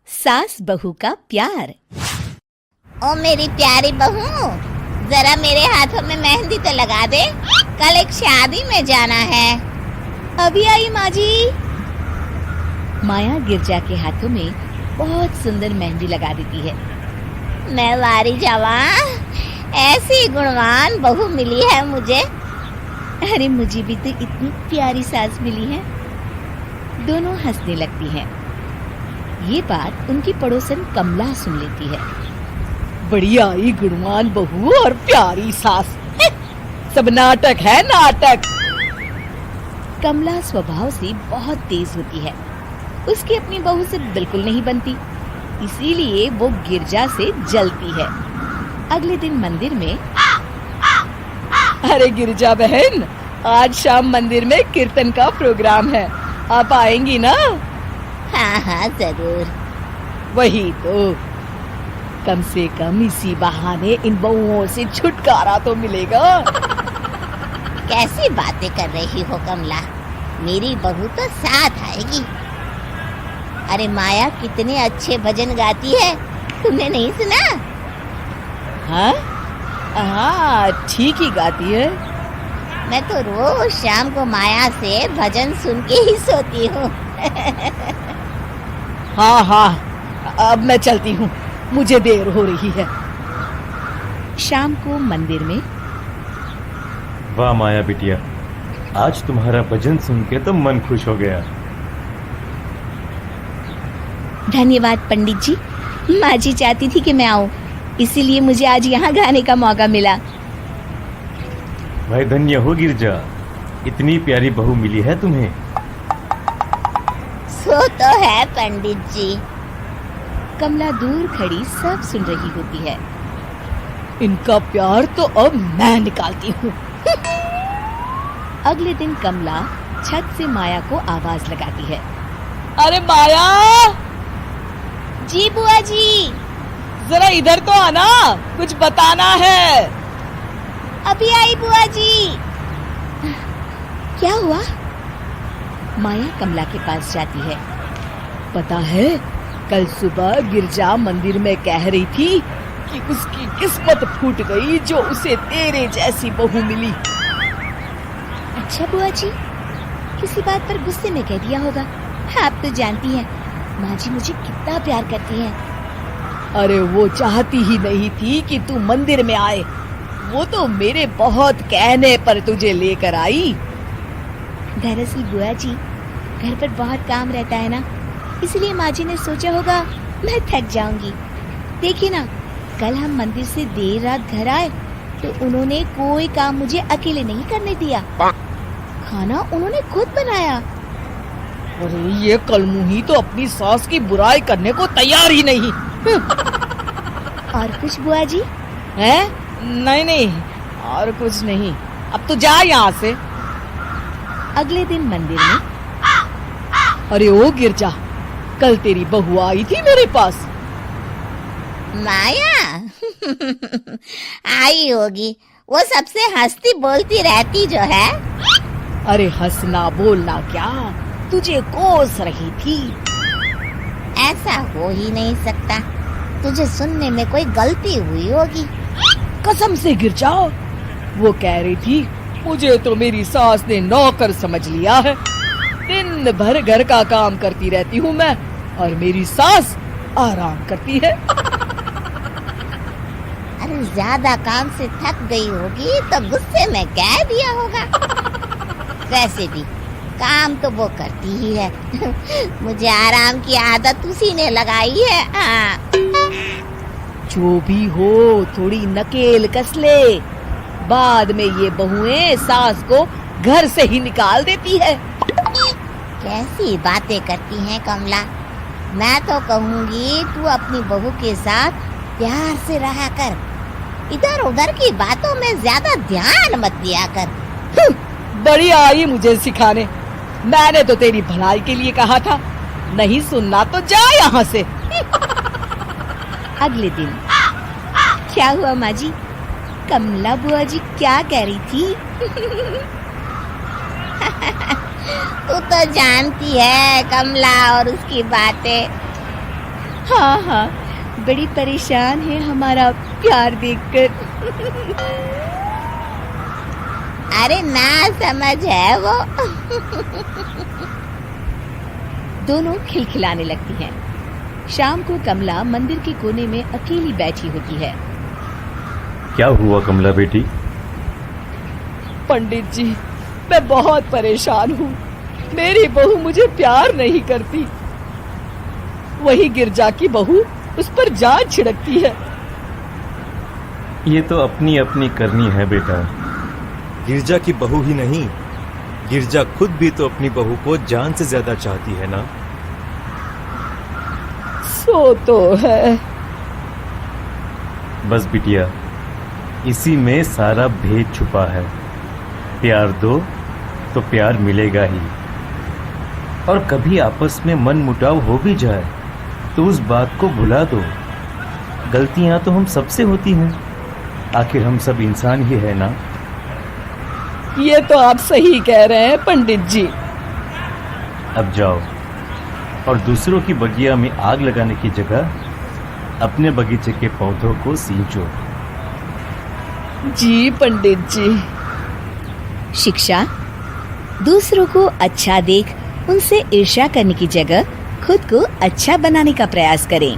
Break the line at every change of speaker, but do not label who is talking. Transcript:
सास बहू का प्यार।
ओ मेरी प्यारी बहू, जरा मेरे हाथों में मेहंदी तो लगा दे, कल एक शादी में जाना है।
अभी आई माँ जी। माया गिरजा के हाथों में बहुत सुंदर मेहंदी लगा देती है।
मैं वारी जावा, ऐसी गुणवान बहू मिली है मुझे।
अरे मुझे भी तो इतनी प्यारी सास मिली है। दोनों हंसने लगती हैं। ये बात उनकी पड़ोसन कमला सुन लेती है।
बढ़िया ही गुणवान बहू और प्यारी सास, सब नाटक है नाटक।
कमला स्वभाव से बहुत तेज होती है। उसकी अपनी बहू से बिल्कुल नहीं बनती, इसीलिए वो गिरजा से जलती है। अगले दिन मंदिर में,
अरे गिरजा बहन, आज शाम मंदिर में कीर्तन का प्रोग्राम है, आप आएंगी ना?
हाँ हाँ जरूर।
वही तो, कम से कम इसी बहाने इन बहुओं से छुटकारा तो मिलेगा।
कैसी बातें कर रही हो कमला, मेरी बहू तो साथ आएगी। अरे माया कितने अच्छे भजन गाती है, तुमने नहीं सुना?
हाँ हाँ, ठीक ही गाती है।
मैं तो रोज शाम को माया से भजन सुन के ही सोती हूँ।
हाँ हाँ, अब मैं चलती हूँ, मुझे देर हो रही है।
शाम को मंदिर में,
वाह माया बिटिया, आज तुम्हारा भजन सुन के तो मन खुश हो गया।
धन्यवाद पंडित जी। माँ जी चाहती थी कि मैं आऊँ, इसीलिए मुझे आज यहाँ गाने का मौका मिला।
भाई धन्य हो गिरजा, इतनी प्यारी बहू मिली है तुम्हें।
सो तो है पंडित जी।
कमला दूर खड़ी सब सुन रही होती है।
इनका प्यार तो अब मैं निकालती हूँ।
अगले दिन कमला छत से माया को आवाज लगाती है।
अरे माया,
जी बुआ जी।
जरा इधर तो आना, कुछ बताना है।
अभी आई बुआ जी। क्या हुआ? माया कमला के पास जाती है।
पता है, कल सुबह गिरजा मंदिर में कह रही थी कि उसकी किस्मत फूट गई जो उसे तेरे जैसी बहू मिली।
अच्छा बुआ जी, किसी बात पर गुस्से में कह दिया होगा। आप तो जानती हैं माँ जी मुझे कितना प्यार करती हैं।
अरे वो चाहती ही नहीं थी कि तू मंदिर में आए, वो तो मेरे बहुत कहने पर तुझे लेकर आई।
दरअसल बुआ जी, घर पर बहुत काम रहता है ना, इसलिए माँ जी ने सोचा होगा मैं थक जाऊंगी। देखिए ना, कल हम मंदिर से देर रात घर आए तो उन्होंने कोई काम मुझे अकेले नहीं करने दिया। खाना उन्होंने खुद बनाया।
अरे ये कलमुही तो अपनी सास की बुराई करने को तैयार ही नहीं।
और कुछ बुआ जी?
है? नहीं नहीं, और कुछ नहीं, अब तो जा यहाँ से।
अगले दिन मंदिर में,
अरे ओ गिरजा, कल तेरी बहू आई थी मेरे पास।
माया आई होगी, वो सबसे हंसती बोलती रहती जो है।
अरे हंसना बोलना क्या, तुझे कोस रही थी।
ऐसा हो ही नहीं सकता, तुझे सुनने में कोई गलती हुई होगी।
कसम से गिरजा, वो कह रही थी मुझे तो मेरी सास ने नौकर समझ लिया है। दिन भर घर का काम करती रहती हूँ मैं, और मेरी सास आराम करती है।
अरे ज्यादा काम से थक गई होगी तो गुस्से में कह दिया होगा। वैसे भी काम तो वो करती ही है। मुझे आराम की आदत उसी ने लगाई है। हाँ।
जो भी हो, थोड़ी नकेल कस ले, बाद में ये बहुएं सास को घर से ही निकाल देती है।
कैसी बातें करती हैं कमला, मैं तो कहूँगी तू अपनी बहू के साथ प्यार से रहा कर, इधर उधर की बातों में ज्यादा ध्यान मत दिया कर।
बड़ी आई मुझे सिखाने, मैंने तो तेरी भलाई के लिए कहा था, नहीं सुनना तो जा यहाँ से।
अगले दिन, क्या हुआ माँ जी? कमला बुआ जी क्या कह रही थी?
तू तो जानती है कमला और उसकी बातें।
हाँ हाँ, बड़ी परेशान है हमारा प्यार देखकर।
अरे ना समझ है वो।
दोनों खिलखिलाने लगती हैं। शाम को कमला मंदिर के कोने में अकेली बैठी होती है।
क्या हुआ कमला बेटी?
पंडित जी, मैं बहुत परेशान हूँ। मेरी बहू मुझे प्यार नहीं करती। वही गिरजा की बहू उस पर जान छिड़कती है।
ये तो अपनी अपनी करनी है बेटा।
गिरजा की बहू ही नहीं, गिरजा खुद भी तो अपनी बहू को जान से ज्यादा चाहती है ना।
सो तो है।
बस बिटिया, इसी में सारा भेद छुपा है। प्यार दो तो प्यार मिलेगा ही। और कभी आपस में मन मुटाव हो भी जाए तो उस बात को भुला दो। गलतियां तो हम सबसे होती हैं, आखिर हम सब इंसान ही है ना।
ये तो आप सही कह रहे हैं पंडित जी।
अब जाओ और दूसरों की बगिया में आग लगाने की जगह अपने बगीचे के पौधों को सींचो।
जी पंडित जी।
शिक्षा: दूसरों को अच्छा देख उनसे ईर्ष्या करने की जगह खुद को अच्छा बनाने का प्रयास करें।